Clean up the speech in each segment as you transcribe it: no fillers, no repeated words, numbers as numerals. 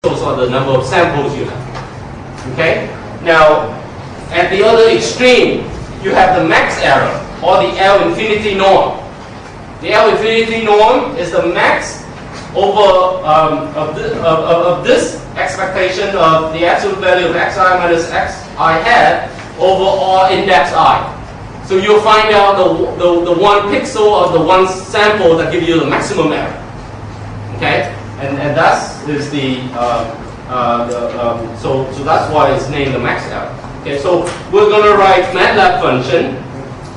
or the number of samples you have. Okay? Now, at the other extreme, you have the max error, or the L infinity norm. The L infinity norm is the max over of this expectation of the absolute value of xi minus xi hat over all index I. So you'll find out the one pixel of the one sample that gives you the maximum error. Okay, and that is so that's why it's named the max error. Okay, so we're going to write MATLAB function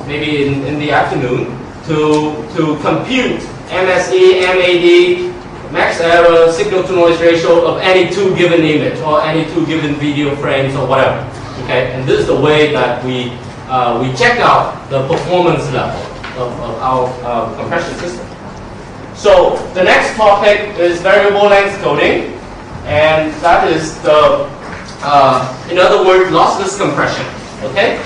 maybe in the afternoon to compute MSE, MAD, max error, signal to noise ratio of any two given image or any two given video frames or whatever. Okay, and this is the way that we check out the performance level of our compression system. So the next topic is variable length coding, and that is the, in other words, lossless compression. Okay.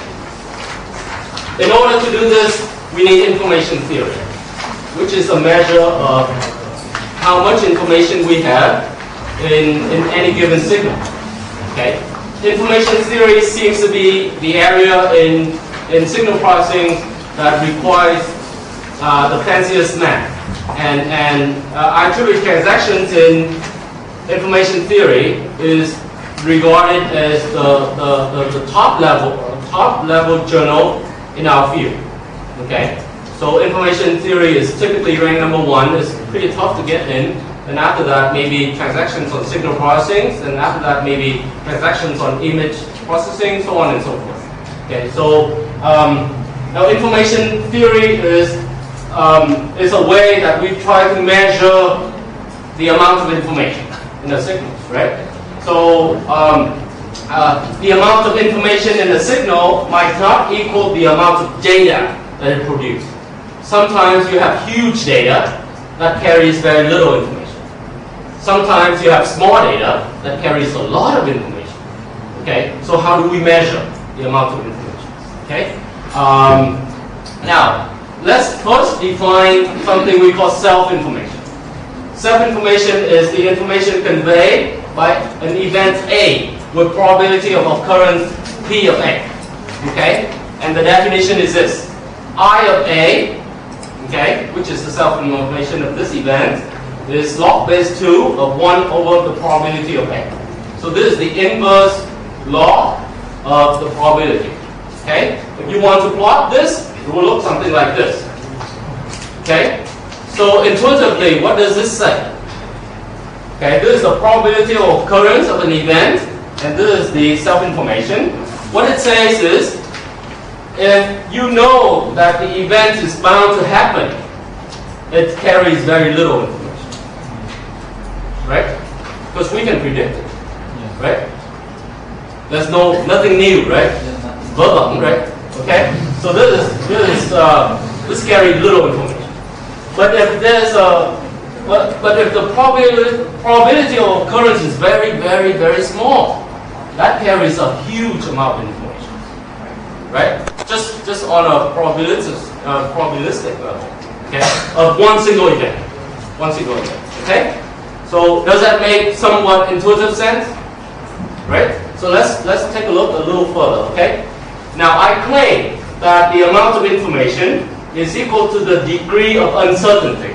In order to do this, we need information theory, which is a measure of how much information we have in any given signal. Okay. Information theory seems to be the area in signal processing that requires the fanciest math. And actually transactions in information theory is regarded as the top level journal in our field. Okay, so information theory is typically rank number 1. It's pretty tough to get in. And after that, maybe transactions on signal processing, and after that, maybe transactions on image processing, so on and so forth. Okay, so now information theory is a way that we try to measure the amount of information in the signals, right? So the amount of information in the signal might not equal the amount of data that it produces. Sometimes you have huge data that carries very little information. Sometimes you have small data that carries a lot of information. Okay, so how do we measure the amount of information? Okay, now let's first define something we call self-information. Self-information is the information conveyed by an event A with probability of occurrence P of A. Okay, and the definition is this: I of A, okay, which is the self-information of this event, is log base 2 of 1 over the probability of A. So this is the inverse log of the probability. Okay? If you want to plot this, it will look something like this. Okay? So intuitively, what does this say? Okay, this is the probability of occurrence of an event, and this is the self-information. What it says is, if you know that the event is bound to happen, it carries very little information. Right? Because we can predict it, right? There's nothing new, right? Verbal, right? Okay. So this carries little information. But if there's but if the probability of occurrence is very, very, very small, that carries a huge amount of information, right? Just on a probabilistic level, okay? Of one single event, okay? So does that make somewhat intuitive sense? Right? So let's take a look a little further, okay? Now I claim that the amount of information is equal to the degree of uncertainty.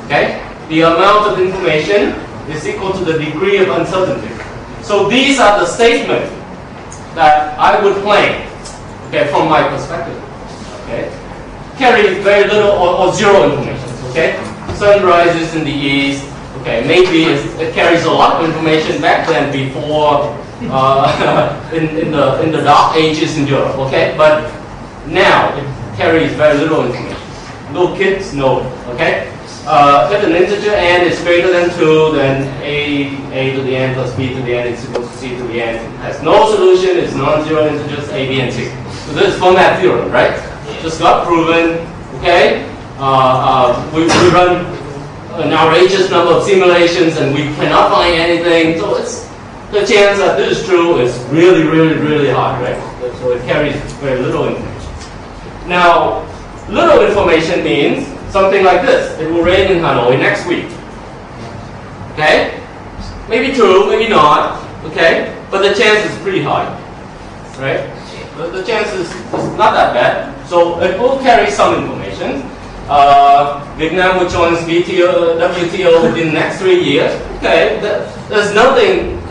Okay? The amount of information is equal to the degree of uncertainty. So these are the statements that I would claim, okay, from my perspective. Okay? Carry very little or zero information, okay? Sun rises in the east. Okay, maybe it carries a lot of information back then before in the dark ages in Europe. Okay, but now it carries very little information. Little kids know. Okay, if an integer n is greater than 2, then a to the n plus b to the n is equal to c to the n. It has no solution. It's non-zero integers a, b, and c. So this is Fermat theorem, right? Just got proven. Okay, we run an outrageous number of simulations and we cannot find anything. So it's the chance that this is true is really, really, really high, right? So it carries very little information. Now, little information means something like this. It will rain in Hanoi next week. Okay? Maybe true, maybe not, okay? But the chance is pretty high, right? The chance is not that bad. So it will carry some information. Vietnam will join WTO within the next 3 years. Okay, there's nothing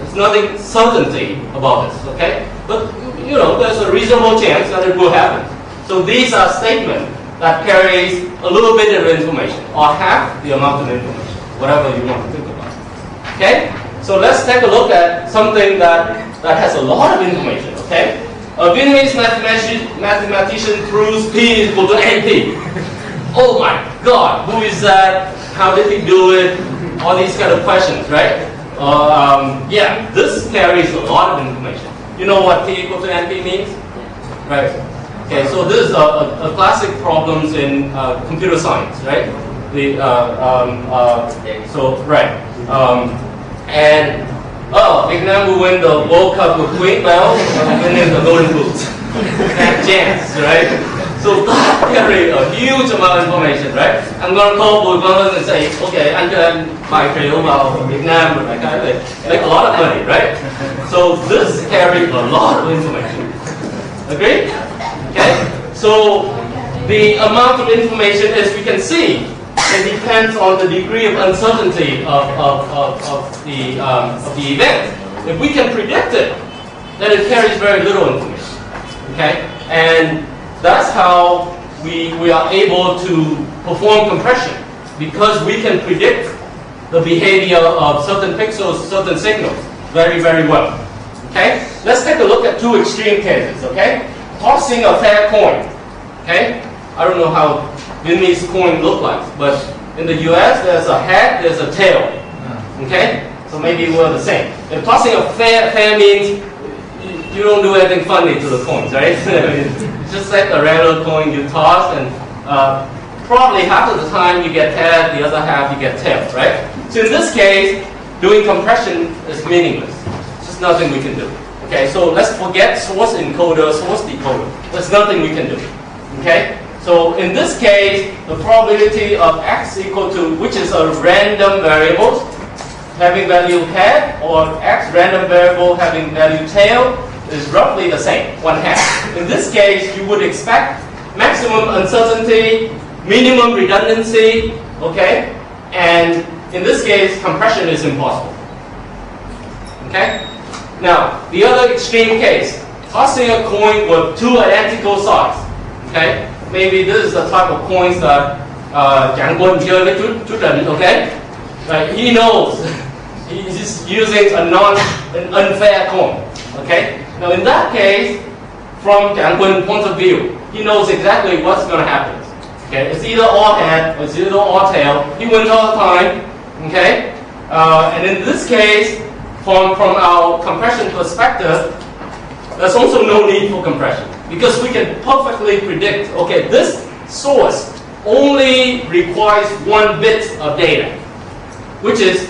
certainty about this, okay? But you know, there's a reasonable chance that it will happen. So these are statements that carries a little bit of information, or half the amount of information, whatever you want to think about. Okay? So let's take a look at something that has a lot of information, okay? A Vietnamese mathematician proves P is equal to NP. Oh my God, who is that? How did he do it? All these kind of questions, right? Yeah, this carries a lot of information. You know what P equal to NP means? Right. Okay, so this is a classic problems in computer science, right? Vietnam will win the World Cup with Queen Bell, winning the Golden Boots. That chance, right? So that carry a huge amount of information, right? I'm going to call Bùi Quang Linh and say, okay, anh cho em vài triệu vào Việt Nam rồi phải cái make a lot of money, right? So this carry a lot of information. Agree? Okay? So the amount of information, as we can see, it depends on the degree of uncertainty of the event. If we can predict it, then it carries very little information. Okay? And that's how we are able to perform compression, because we can predict the behavior of certain pixels, certain signals very, very well. Okay? Let's take a look at two extreme cases, okay? Tossing a fair coin, okay? I don't know how Vietnamese coin look like, but in the US there's a head, there's a tail, okay? So maybe we're the same. If tossing a fair means you don't do anything funny to the coins, right? Just like a regular coin you toss, and probably half of the time you get head, the other half you get tail, right? So in this case, doing compression is meaningless. It's just nothing we can do. Okay, so let's forget source encoder, source decoder. There's nothing we can do. Okay? So in this case, the probability of x equal to, which is a random variable having value head, or x random variable having value tail, is roughly the same, 1/2. In this case, you would expect maximum uncertainty, minimum redundancy, okay? And in this case, compression is impossible. Okay? Now, the other extreme case, tossing a coin with two identical sides. Okay? Maybe this is the type of coins that Trạng Quân chơi với chú Trịnh, okay? Right? He knows he's just using an unfair coin. Okay? Now in that case, from Trạng Quân point of view, he knows exactly what's going to happen. Okay? It's either all head or it's either all tail. He wins all the time. Okay? And in this case, from our compression perspective, there's also no need for compression, because we can perfectly predict, okay, this source only requires 1 bit of data, which is,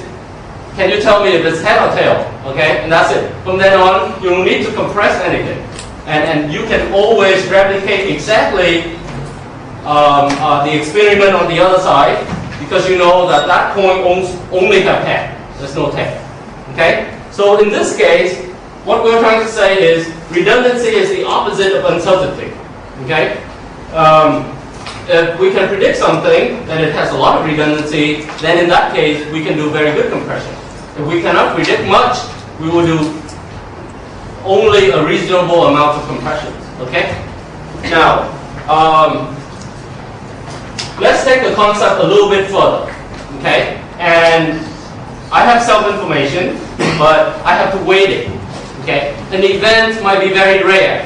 can you tell me if it's head or tail? Okay, and that's it. From then on, you don't need to compress anything. And you can always replicate exactly the experiment on the other side, because you know that coin only have head. There's no tail. Okay? So in this case, what we're trying to say is redundancy is the opposite of uncertainty. Okay? If we can predict something that it has a lot of redundancy, then in that case, we can do very good compression. If we cannot predict much, we will do only a reasonable amount of compression. Okay? Now, let's take the concept a little bit further. Okay? And I have self-information, but I have to weight it. Okay? An event might be very rare,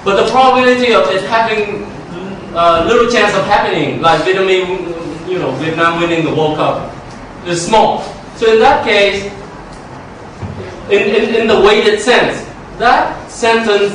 but the probability of it having little chance of happening, like Vietnam winning the World Cup, is small. So in that case, in the weighted sense, that sentence